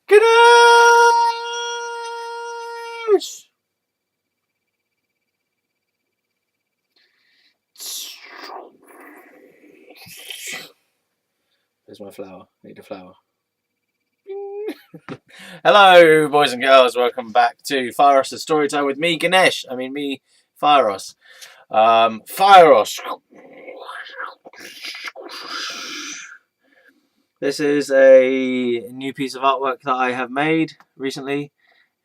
Ganesh! There's my flower. I need a flower. Hello, boys and girls. Welcome back to Fieros' Storytime with me, Ganesh. Me, Fieros. Fieros. This is a new piece of artwork that I have made recently.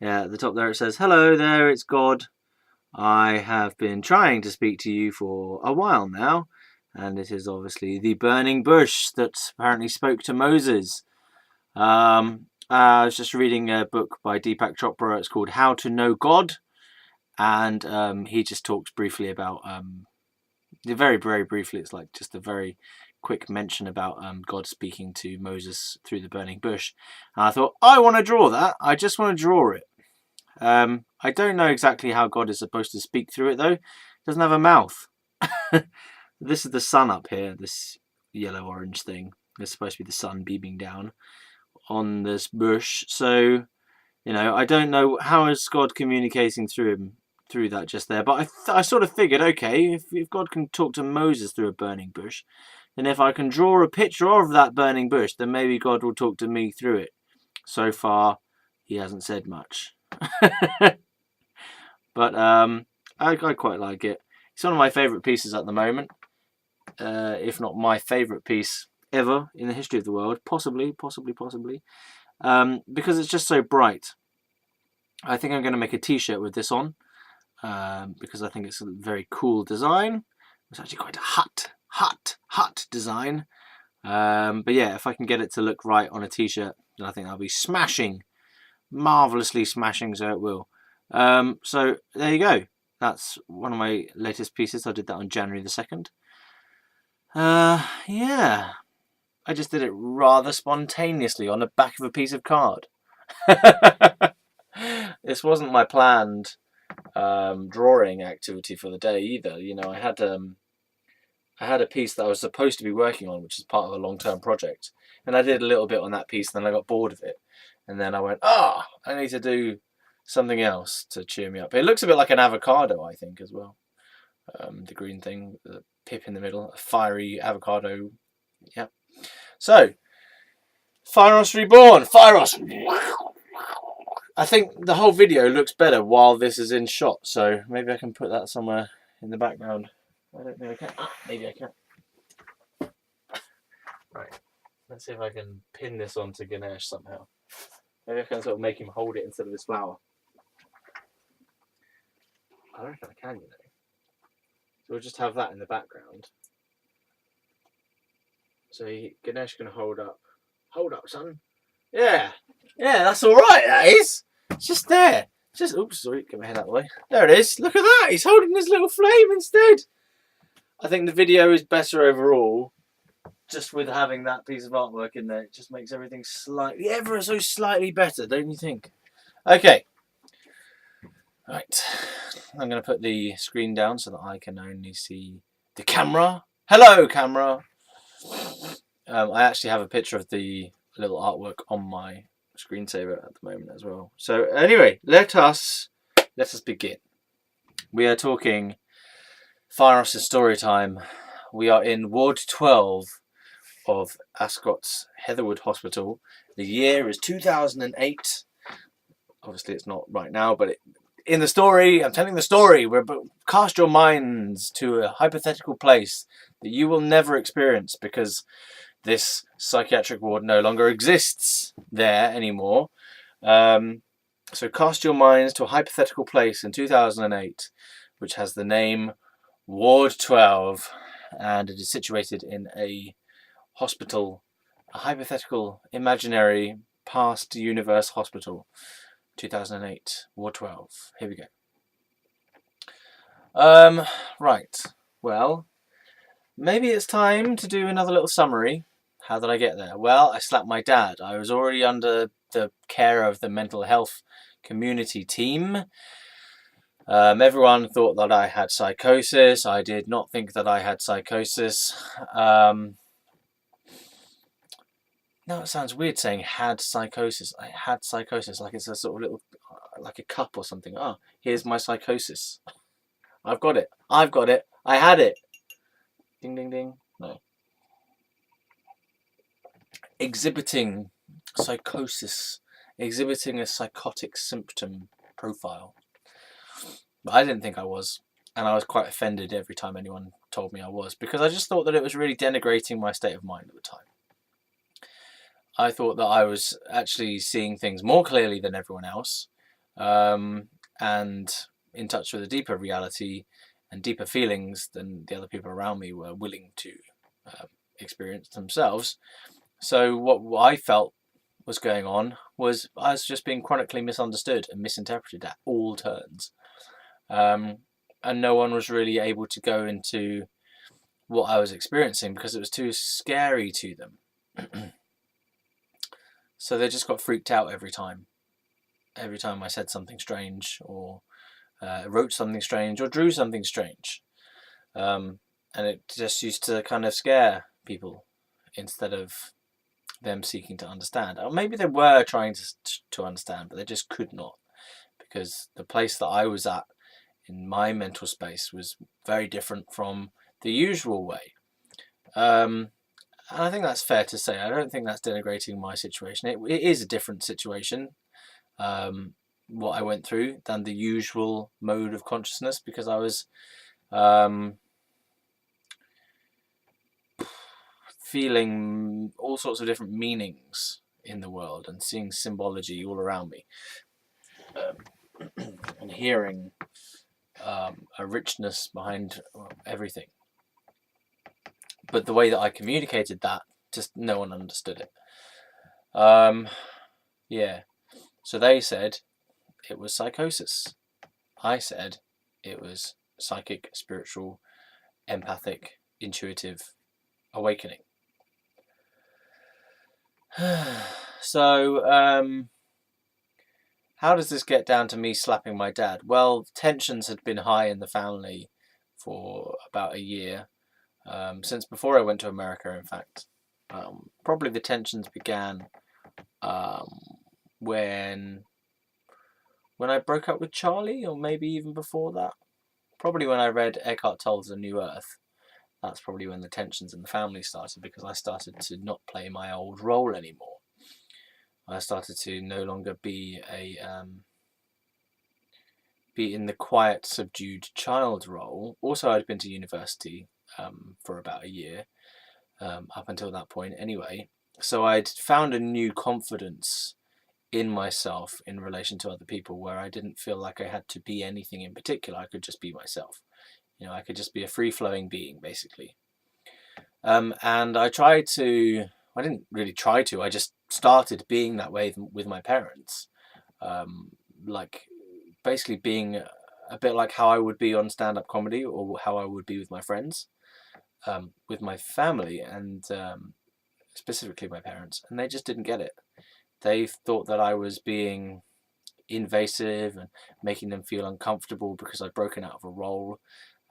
Yeah, at the top there it says, "Hello there, it's God. I have been trying to speak to you for a while now." And it is obviously the burning bush that apparently spoke to Moses. I was just reading a book by Deepak Chopra. It's called How to Know God. And he just talks briefly about, very, very briefly, it's like just a very quick mention about God speaking to Moses through the burning bush. And I thought, I want to draw that. I just want to draw it. I don't know exactly how God is supposed to speak through it, though. It doesn't have a mouth. This is the sun up here, this yellow-orange thing. It's supposed to be the sun beaming down on this bush. So, I don't know how is God communicating through that just there. But I sort of figured, okay, if God can talk to Moses through a burning bush, then if I can draw a picture of that burning bush, then maybe God will talk to me through it. So far, he hasn't said much. But I quite like it. It's one of my favourite pieces at the moment. If not my favourite piece ever in the history of the world. Possibly. Because it's just so bright. I think I'm going to make a t-shirt with this on. Because I think it's a very cool design. It's actually quite a hot design. But yeah, if I can get it to look right on a t-shirt, then I think I'll be smashing. Marvellously smashing, so it will. So there you go. That's one of my latest pieces. I did that on January the 2nd. Yeah. I just did it rather spontaneously on the back of a piece of card. This wasn't my planned drawing activity for the day either. I had a piece that I was supposed to be working on, which is part of a long-term project, and I did a little bit on that piece, and then I got bored of it, and then I went, I need to do something else to cheer me up. It looks a bit like an avocado, I think, as well. The green thing, the pip in the middle, a fiery avocado. Yeah. So, Fieros Reborn. Fieros. I think the whole video looks better while this is in shot, so maybe I can put that somewhere in the background. I don't think I can. Maybe I can. Right. Let's see if I can pin this onto Ganesh somehow. Maybe I can sort of make him hold it instead of this flower. I reckon I can, So we'll just have that in the background. So Ganesh can hold up. Hold up, son. Yeah. Yeah, that's alright, that is. It's just there. Oops, sorry, get my head out of the way. There it is. Look at that. He's holding his little flame instead. I think the video is better overall. Just with having that piece of artwork in there, it just makes everything ever so slightly better, don't you think? Okay. Right. I'm going to put the screen down so that I can only see the camera. Hello, camera. I actually have a picture of the little artwork on my screensaver at the moment as well. So anyway, let us begin. We are talking Fieros' story time. We are in Ward 12 of Ascot's Heatherwood Hospital. The year is 2008. Obviously, it's not right now, but in the story, I'm telling the story. Cast your minds to a hypothetical place that you will never experience because this psychiatric ward no longer exists there anymore. So cast your minds to a hypothetical place in 2008, which has the name Ward 12, and it is situated in a hospital, a hypothetical, imaginary, past universe hospital. 2008, Ward 12. Here we go. Right. Well, maybe it's time to do another little summary. How did I get there? Well, I slapped my dad. I was already under the care of the mental health community team. Everyone thought that I had psychosis. I did not think that I had psychosis. Now it sounds weird saying had psychosis. I had psychosis, like it's a sort of little, like a cup or something. Oh, here's my psychosis. I've got it. I've got it. I had it. Ding, ding, ding. No. Exhibiting psychosis. Exhibiting a psychotic symptom profile. But I didn't think I was. And I was quite offended every time anyone told me I was, because I just thought that it was really denigrating my state of mind at the time. I thought that I was actually seeing things more clearly than everyone else, and in touch with a deeper reality and deeper feelings than the other people around me were willing to experience themselves. So what I felt was going on was I was just being chronically misunderstood and misinterpreted at all turns. And no one was really able to go into what I was experiencing because it was too scary to them. So they just got freaked out every time. Every time I said something strange, or wrote something strange, or drew something strange. And it just used to kind of scare people instead of them seeking to understand. Or maybe they were trying to understand, but they just could not, because the place that I was at in my mental space was very different from the usual way. And I think that's fair to say. I don't think that's denigrating my situation. It is a different situation, what I went through, than the usual mode of consciousness, because I was feeling all sorts of different meanings in the world and seeing symbology all around me, and hearing a richness behind everything. But the way that I communicated that, just no one understood it. Yeah. So they said it was psychosis. I said it was psychic, spiritual, empathic, intuitive awakening. So, how does this get down to me slapping my dad? Well, tensions had been high in the family for about a year, since before I went to America, in fact. Probably the tensions began when I broke up with Charlie, or maybe even before that. Probably when I read Eckhart Tolle's A New Earth. That's probably when the tensions in the family started, because I started to not play my old role anymore. I started to no longer be in the quiet, subdued child role. Also, I'd been to university for about a year, up until that point anyway. So I'd found a new confidence in myself in relation to other people, where I didn't feel like I had to be anything in particular. I could just be myself. I could just be a free-flowing being, basically. And I didn't really try to, I just started being that way with my parents. Like, basically being a bit like how I would be on stand-up comedy, or how I would be with my friends, with my family, and specifically my parents. And they just didn't get it. They thought that I was being invasive and making them feel uncomfortable because I'd broken out of a role.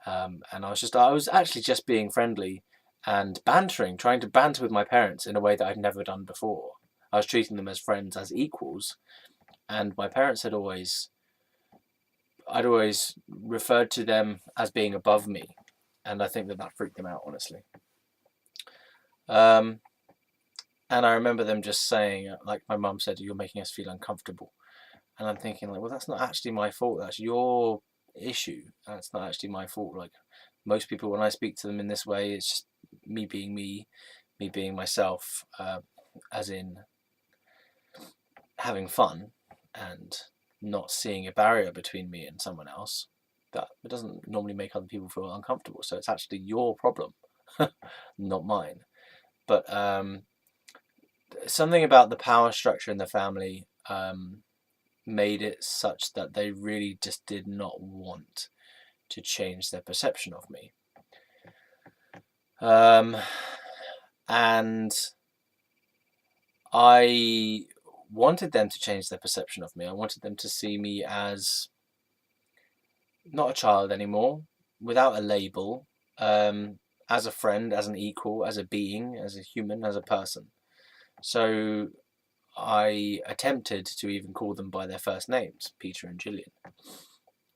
And I was actually just being friendly and bantering, trying to banter with my parents in a way that I'd never done before. I was treating them as friends, as equals. And my parents I'd always referred to them as being above me. And I think that freaked them out, honestly. And I remember them just saying, like my mum said, "You're making us feel uncomfortable." And I'm thinking, like, well, that's not actually my fault. That's your issue. That's not actually my fault. Like, most people, when I speak to them in this way, it's just me being me being myself, as in having fun and not seeing a barrier between me and someone else. That it doesn't normally make other people feel uncomfortable. So it's actually your problem, not mine. But something about the power structure in the family made it such that they really just did not want to change their perception of me. And I wanted them to change their perception of me. I wanted them to see me as not a child anymore, without a label, as a friend, as an equal, as a being, as a human, as a person. So I attempted to even call them by their first names, Peter and Gillian,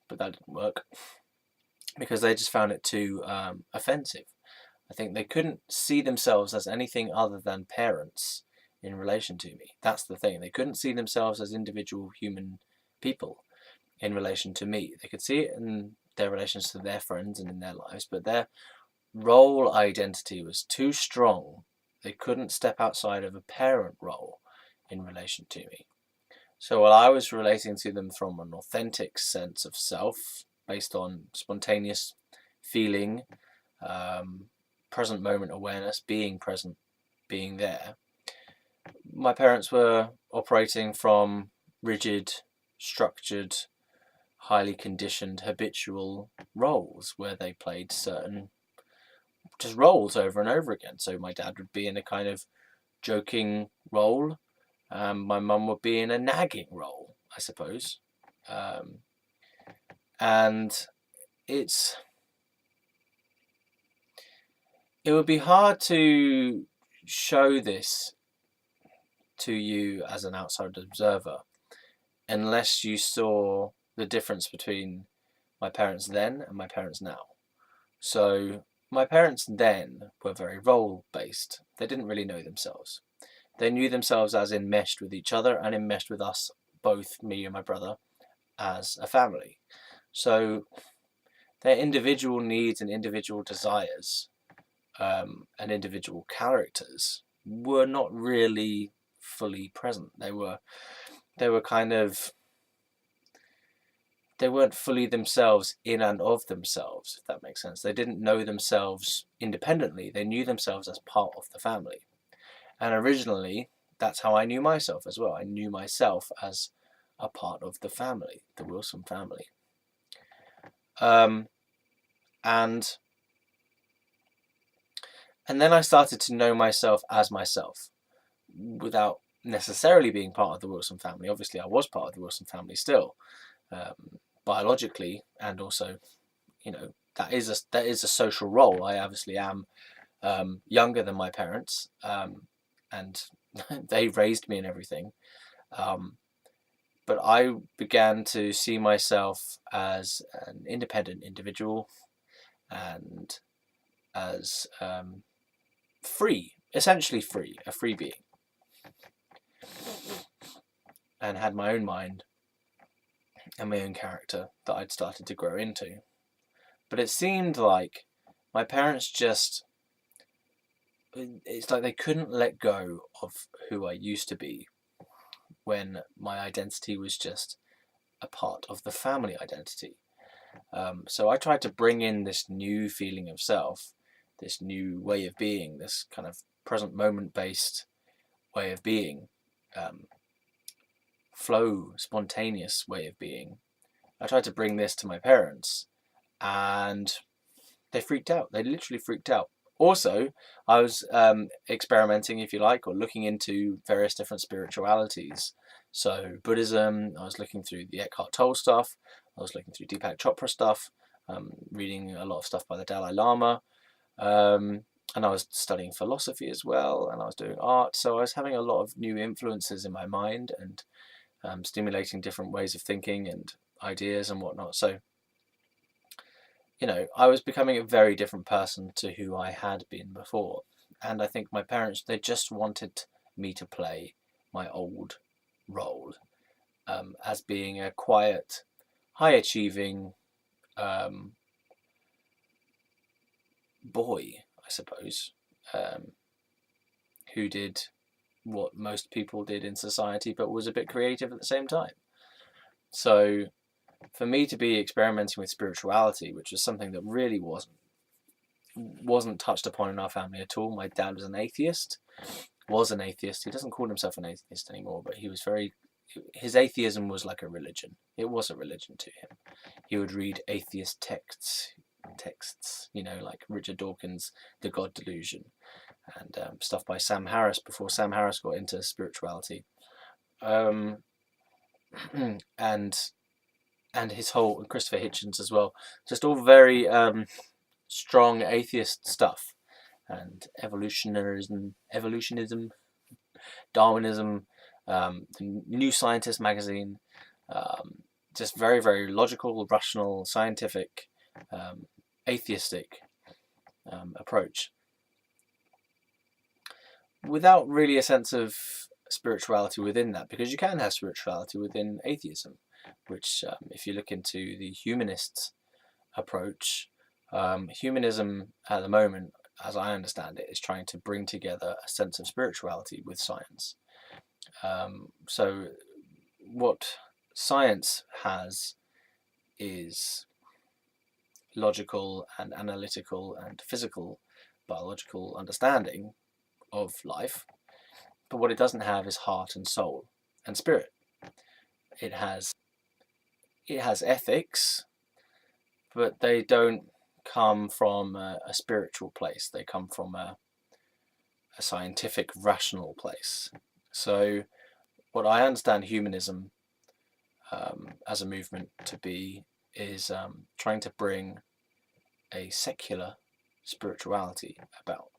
but that didn't work because they just found it too offensive. I think they couldn't see themselves as anything other than parents in relation to me. That's the thing. They couldn't see themselves as individual human people in relation to me. They could see it in their relations to their friends and in their lives, but their role identity was too strong. They couldn't step outside of a parent role in relation to me. So while I was relating to them from an authentic sense of self, based on spontaneous feeling, present moment awareness, being present, being there, my parents were operating from rigid, structured, highly conditioned, habitual roles where they played certain just roles over and over again. So my dad would be in a kind of joking role. My mum would be in a nagging role, I suppose. And it would be hard to show this to you as an outside observer unless you saw the difference between my parents then and my parents now. So my parents then were very role based. They didn't really know themselves. They knew themselves as enmeshed with each other and enmeshed with us, both me and my brother, as a family. So their individual needs and individual desires and individual characters were not really fully present. They were kind of, they weren't fully themselves in and of themselves, if that makes sense. They didn't know themselves independently. They knew themselves as part of the family. And originally, that's how I knew myself as well. I knew myself as a part of the family, the Wilson family. And then I started to know myself as myself without necessarily being part of the Wilson family. Obviously, I was part of the Wilson family still, biologically, and also, that is a social role. I obviously am younger than my parents, and they raised me and everything. But I began to see myself as an independent individual and as free, essentially free, a free being, and had my own mind and my own character that I'd started to grow into. But it seemed like my parents it's like they couldn't let go of who I used to be when my identity was just a part of the family identity. So I tried to bring in this new feeling of self, this new way of being, this kind of present moment based way of being, flow, spontaneous way of being. I tried to bring this to my parents, and they freaked out. They literally freaked out. Also, I was experimenting, if you like, or looking into various different spiritualities. So Buddhism, I was looking through the Eckhart Tolle stuff, I was looking through Deepak Chopra stuff, reading a lot of stuff by the Dalai Lama, and I was studying philosophy as well, and I was doing art. So I was having a lot of new influences in my mind and stimulating different ways of thinking and ideas and whatnot. So I was becoming a very different person to who I had been before. And I think my parents, they just wanted me to play my old role as being a quiet, high achieving boy, I suppose, who did what most people did in society, but was a bit creative at the same time. So for me to be experimenting with spirituality, which was something that really wasn't touched upon in our family at all. My dad was an atheist. He doesn't call himself an atheist anymore, but his atheism was like a religion. It was a religion to him. He would read atheist texts, like Richard Dawkins' The God Delusion, and stuff by Sam Harris before Sam Harris got into spirituality. And his whole Christopher Hitchens as well, just all very strong atheist stuff and evolutionism. Darwinism, the New Scientist magazine, just very, very logical, rational, scientific, atheistic approach, without really a sense of spirituality within that, because you can have spirituality within atheism, which, if you look into the humanist approach, humanism at the moment, as I understand it, is trying to bring together a sense of spirituality with science. So what science has is logical and analytical and physical, biological understanding of life, but what it doesn't have is heart and soul and spirit. It has ethics, but they don't come from a spiritual place. They come from a scientific, rational place. So what I understand humanism as a movement to be is trying to bring a secular spirituality about.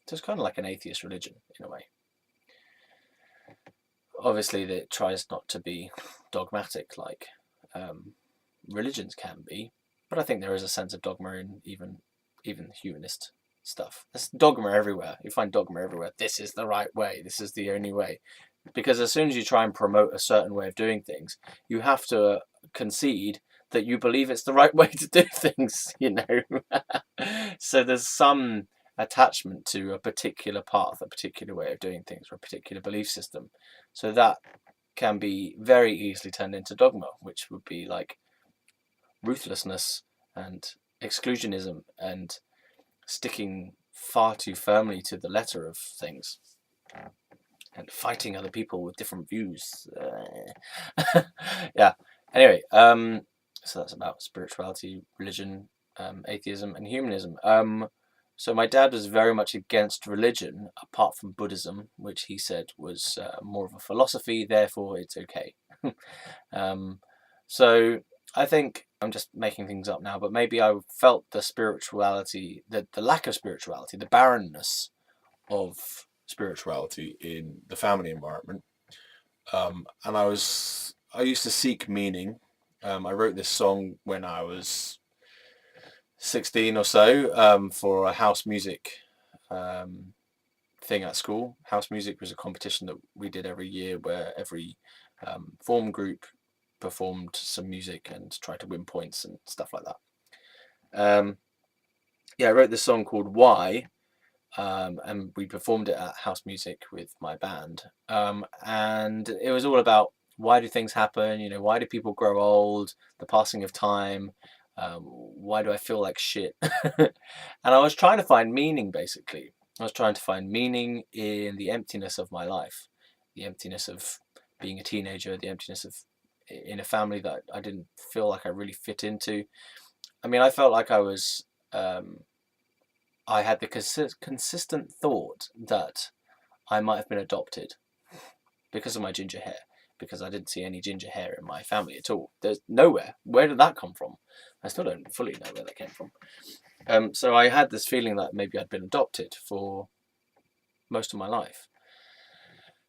So it's kind of like an atheist religion in a way. Obviously, it tries not to be dogmatic like religions can be, but I think there is a sense of dogma in even humanist stuff. There's dogma everywhere. You find dogma everywhere. This is the right way. This is the only way. Because as soon as you try and promote a certain way of doing things, you have to concede that you believe it's the right way to do things, you know. So there's some attachment to a particular path, a particular way of doing things, or a particular belief system. So that can be very easily turned into dogma, which would be like ruthlessness and exclusionism and sticking far too firmly to the letter of things and fighting other people with different views. Yeah. Anyway, so that's about spirituality, religion, atheism, and humanism. So my dad was very much against religion, apart from Buddhism, which he said was more of a philosophy, therefore it's okay. So I think I'm just making things up now, but maybe I felt the spirituality, the lack of spirituality, the barrenness of spirituality in the family environment. And I used to seek meaning. I wrote this song when I was 16 or so for a house music thing at school. House music was a competition that we did every year where every form group performed some music and tried to win points and stuff like that. Yeah, I wrote this song called Why, and we performed it at house music with my band. And it was all about, why do things happen? You know, why do people grow old? The passing of time. Why do I feel like shit? And I was trying to find meaning, basically. I was trying to find meaning in the emptiness of my life, the emptiness of being a teenager, the emptiness of in a family that I didn't feel like I really fit into. I mean, I felt like I was, I had the consistent thought that I might have been adopted because of my ginger hair, because I didn't see any ginger hair in my family at all. There's nowhere. Where did that come from? I still don't fully know where that came from. So I had this feeling that maybe I'd been adopted for most of my life.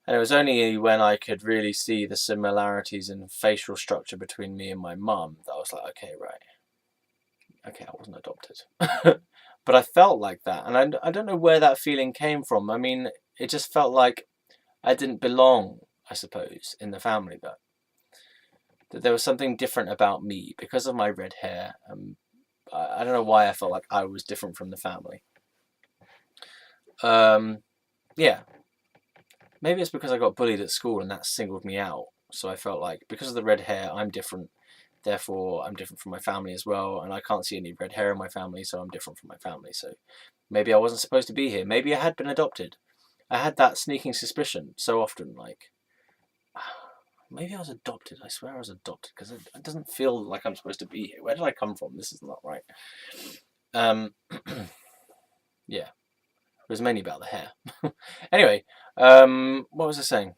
And it was only when I could really see the similarities in facial structure between me and my mum that I was like, okay, right. Okay, I wasn't adopted. But I felt like that. And I don't know where that feeling came from. I mean, it just felt like I didn't belong, I suppose, in the family. That there was something different about me because of my red hair. I don't know why I felt like I was different from the family. Yeah. Maybe it's because I got bullied at school and that singled me out. So I felt like, because of the red hair, I'm different. Therefore, I'm different from my family as well. And I can't see any red hair in my family, so I'm different from my family. So maybe I wasn't supposed to be here. Maybe I had been adopted. I had that sneaking suspicion so often, like, maybe I was adopted. I swear I was adopted, because it doesn't feel like I'm supposed to be here. Where did I come from? This is not right. Yeah. It was mainly about the hair. Anyway, what was I saying?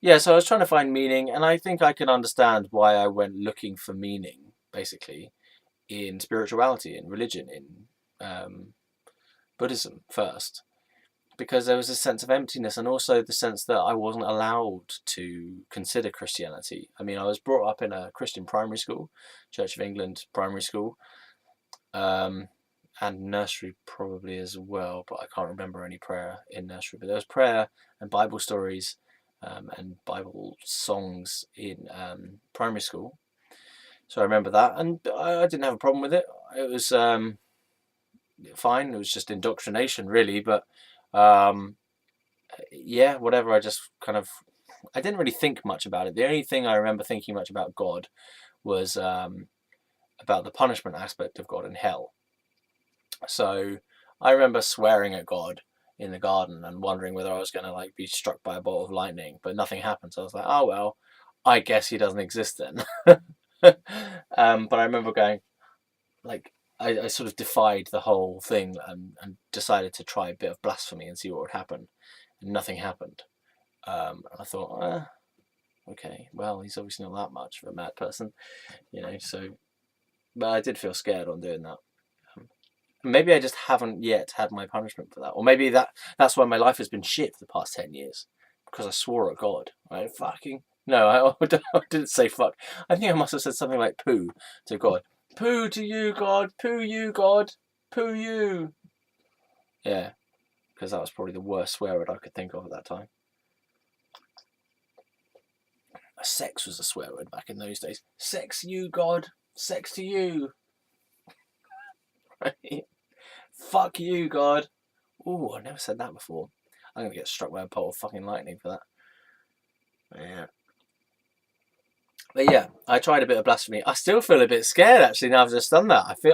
Yeah, so I was trying to find meaning, and I think I can understand why I went looking for meaning, basically, in spirituality, in religion, in Buddhism first, because there was a sense of emptiness, and also the sense that I wasn't allowed to consider Christianity. I mean, I was brought up in a Christian primary school, Church of England primary school, and nursery probably as well, but I can't remember any prayer in nursery. But there was prayer and Bible stories and Bible songs in primary school. So I remember that, and I didn't have a problem with it. It was fine. It was just indoctrination, really. But yeah, whatever. I just kind of, I didn't really think much about it. The only thing I remember thinking much about God was about the punishment aspect of God in hell. So I remember swearing at God in the garden and wondering whether I was going to like be struck by a bolt of lightning, but nothing happened. So I was like, oh well, I guess he doesn't exist then. But I remember going, like, I sort of defied the whole thing and decided to try a bit of blasphemy and see what would happen. And nothing happened. And I thought, okay, well, he's obviously not that much of a mad person, so. But I did feel scared on doing that. Maybe I just haven't yet had my punishment for that. Or maybe that's why my life has been shit for the past 10 years. Because I swore at God. No, I didn't say fuck. I think I must have said something like poo to God. Poo to you, God. Poo you, God. Poo you. Yeah. Because that was probably the worst swear word I could think of at that time. Sex was a swear word back in those days. Sex you, God. Sex to you. Right? Fuck you, God. Ooh, I never said that before. I'm going to get struck by a bolt of fucking lightning for that. Yeah. But yeah, I tried a bit of blasphemy. I still feel a bit scared, actually, now I've just done that. Do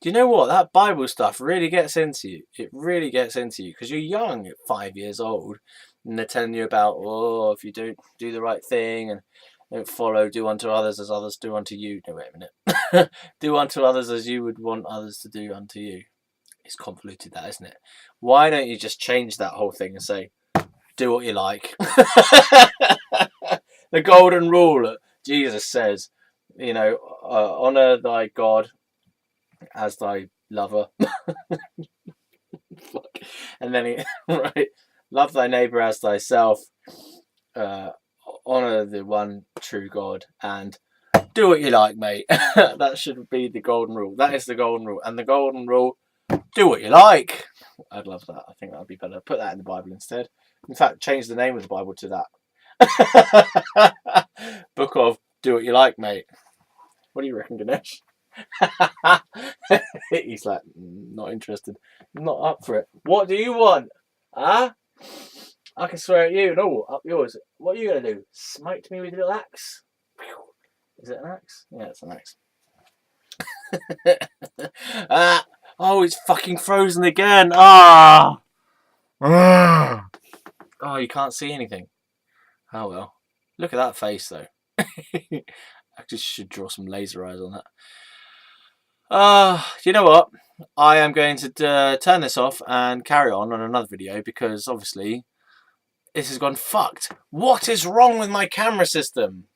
you know what? That Bible stuff really gets into you. It really gets into you. Because you're young at 5 years old. And they're telling you about, if you don't do the right thing and don't follow, do unto others as others do unto you. No, wait a minute. Do unto others as you would want others to do unto you. It's convoluted, that, isn't it? Why don't you just change that whole thing and say, do what you like? The golden rule, Jesus says, honour thy God as thy lover. And then right, love thy neighbour as thyself, honour the one true God, and do what you like, mate. That should be the golden rule. That is the golden rule. And the golden rule, do what you like. I'd love that. I think that would be better. Put that in the Bible instead. In fact, change the name of the Bible to that. Book of Do What You Like, Mate. What do you reckon, Ganesh? He's like, not interested. Not up for it. What do you want? Huh? I can swear at you. No, up yours. What are you going to do? Smite me with a little axe? Is it an axe? Yeah, it's an axe. Oh, it's fucking frozen again. Oh, you can't see anything. Oh well. Look at that face though. I just should draw some laser eyes on that. You know what? I am going to turn this off and carry on another video because obviously this has gone fucked. What is wrong with my camera system?